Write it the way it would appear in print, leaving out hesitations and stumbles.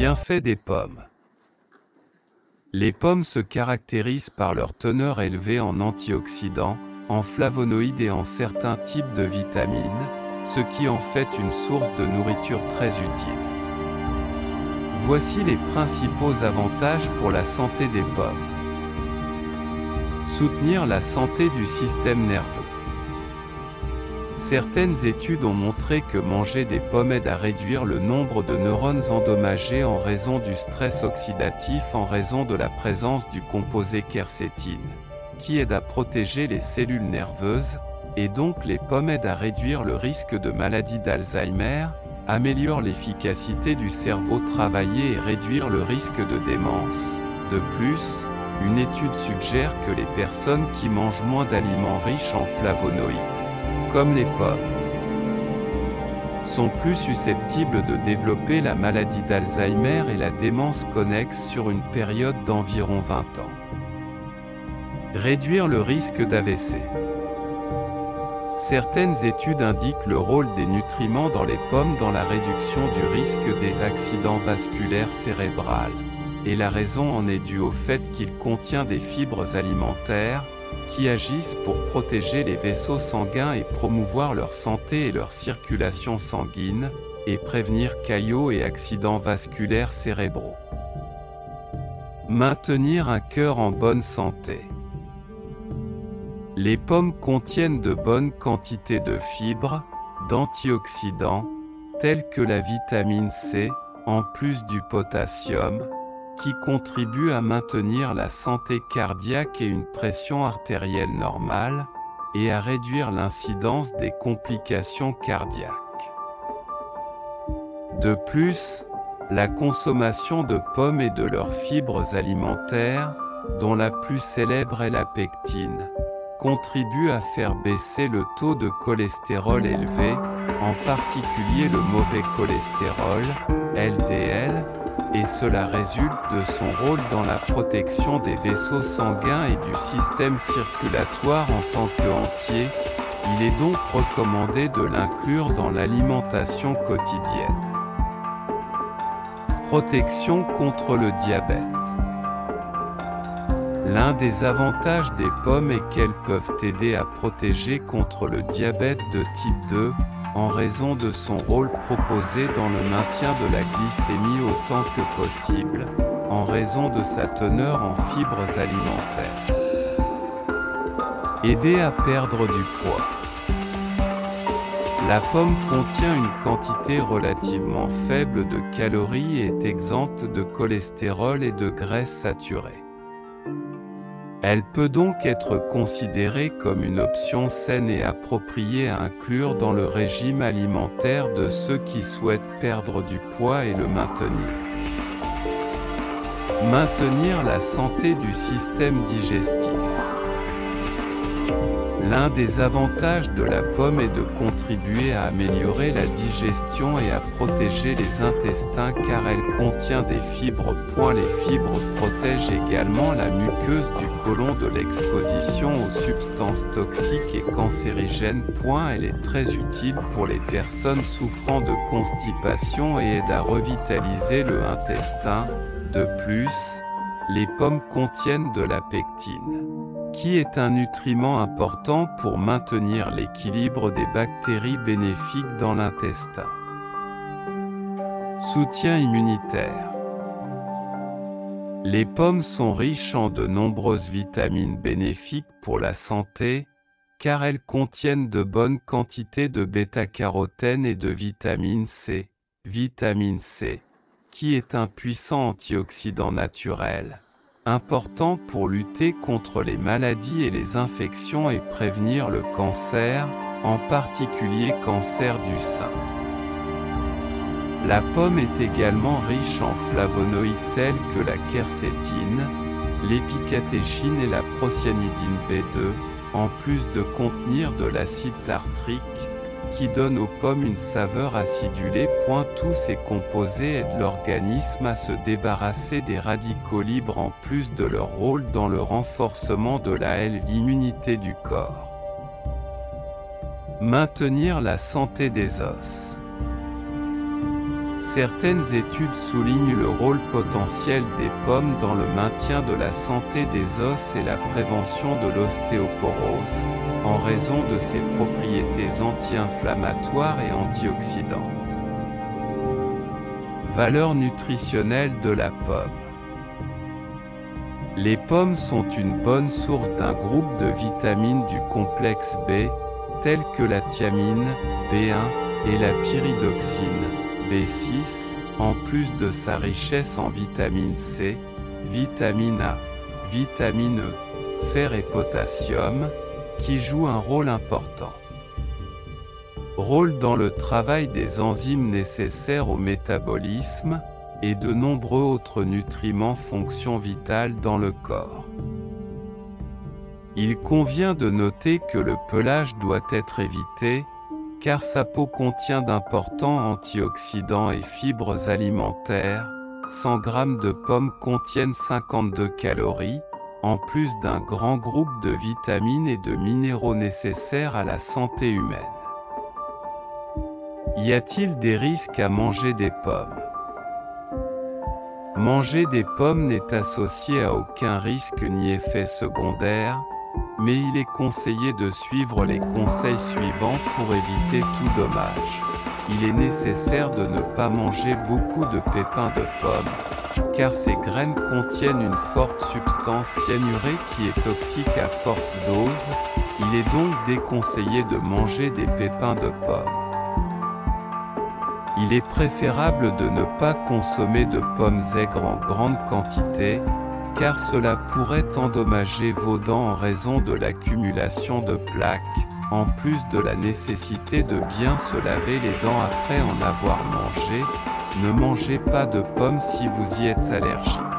Bienfaits des pommes. Les pommes se caractérisent par leur teneur élevée en antioxydants, en flavonoïdes et en certains types de vitamines, ce qui en fait une source de nourriture très utile. Voici les principaux avantages pour la santé des pommes. Soutenir la santé du système nerveux. Certaines études ont montré que manger des pommes aide à réduire le nombre de neurones endommagés en raison du stress oxydatif en raison de la présence du composé quercétine, qui aide à protéger les cellules nerveuses, et donc les pommes aident à réduire le risque de maladie d'Alzheimer, améliorent l'efficacité du cerveau travaillé et réduire le risque de démence. De plus, une étude suggère que les personnes qui mangent moins d'aliments riches en flavonoïdes, comme les pommes, sont plus susceptibles de développer la maladie d'Alzheimer et la démence connexe sur une période d'environ 20 ans. Réduire le risque d'AVC. Certaines études indiquent le rôle des nutriments dans les pommes dans la réduction du risque des accidents vasculaires cérébrales, et la raison en est due au fait qu'il contient des fibres alimentaires, qui agissent pour protéger les vaisseaux sanguins et promouvoir leur santé et leur circulation sanguine, et prévenir caillots et accidents vasculaires cérébraux. Maintenir un cœur en bonne santé. Les pommes contiennent de bonnes quantités de fibres, d'antioxydants, tels que la vitamine C, en plus du potassium, qui contribue à maintenir la santé cardiaque et une pression artérielle normale, et à réduire l'incidence des complications cardiaques. De plus, la consommation de pommes et de leurs fibres alimentaires, dont la plus célèbre est la pectine, contribue à faire baisser le taux de cholestérol élevé, en particulier le mauvais cholestérol, LDL, et cela résulte de son rôle dans la protection des vaisseaux sanguins et du système circulatoire en tant qu'entier. Il est donc recommandé de l'inclure dans l'alimentation quotidienne. Protection contre le diabète. L'un des avantages des pommes est qu'elles peuvent aider à protéger contre le diabète de type 2, en raison de son rôle proposé dans le maintien de la glycémie autant que possible, en raison de sa teneur en fibres alimentaires. Aider à perdre du poids. La pomme contient une quantité relativement faible de calories et est exempte de cholestérol et de graisses saturées. Elle peut donc être considérée comme une option saine et appropriée à inclure dans le régime alimentaire de ceux qui souhaitent perdre du poids et le maintenir. Maintenir la santé du système digestif. L'un des avantages de la pomme est de contribuer à améliorer la digestion et à protéger les intestins car elle contient des fibres. Les fibres protègent également la muqueuse du côlon de l'exposition aux substances toxiques et cancérigènes. Elle est très utile pour les personnes souffrant de constipation et aide à revitaliser le intestin. De plus, les pommes contiennent de la pectine, qui est un nutriment important pour maintenir l'équilibre des bactéries bénéfiques dans l'intestin. Soutien immunitaire. Les pommes sont riches en de nombreuses vitamines bénéfiques pour la santé, car elles contiennent de bonnes quantités de bêta-carotène et de vitamine C. Vitamine C, qui est un puissant antioxydant naturel, important pour lutter contre les maladies et les infections et prévenir le cancer, en particulier cancer du sein. La pomme est également riche en flavonoïdes tels que la quercétine, l'épicatéchine et la procyanidine B2, en plus de contenir de l'acide tartrique, qui donne aux pommes une saveur acidulée. Tous ces composés aident l'organisme à se débarrasser des radicaux libres en plus de leur rôle dans le renforcement de l'immunité du corps. Maintenir la santé des os. Certaines études soulignent le rôle potentiel des pommes dans le maintien de la santé des os et la prévention de l'ostéoporose, en raison de ses propriétés anti-inflammatoires et antioxydantes. Valeur nutritionnelle de la pomme. Les pommes sont une bonne source d'un groupe de vitamines du complexe B, telles que la thiamine, B1, et la pyridoxine, B6, en plus de sa richesse en vitamine C, vitamine A, vitamine E, fer et potassium, qui jouent un rôle important. Rôle dans le travail des enzymes nécessaires au métabolisme, et de nombreux autres nutriments fonctions vitales dans le corps. Il convient de noter que le pelage doit être évité, car sa peau contient d'importants antioxydants et fibres alimentaires. 100 g de pommes contiennent 52 calories, en plus d'un grand groupe de vitamines et de minéraux nécessaires à la santé humaine. Y a-t-il des risques à manger des pommes ? Manger des pommes n'est associé à aucun risque ni effet secondaire, mais il est conseillé de suivre les conseils suivants pour éviter tout dommage. Il est nécessaire de ne pas manger beaucoup de pépins de pommes, car ces graines contiennent une forte substance cyanurée qui est toxique à forte dose. Il est donc déconseillé de manger des pépins de pommes. Il est préférable de ne pas consommer de pommes aigres en grande quantité, car cela pourrait endommager vos dents en raison de l'accumulation de plaques, en plus de la nécessité de bien se laver les dents après en avoir mangé. Ne mangez pas de pommes si vous y êtes allergique.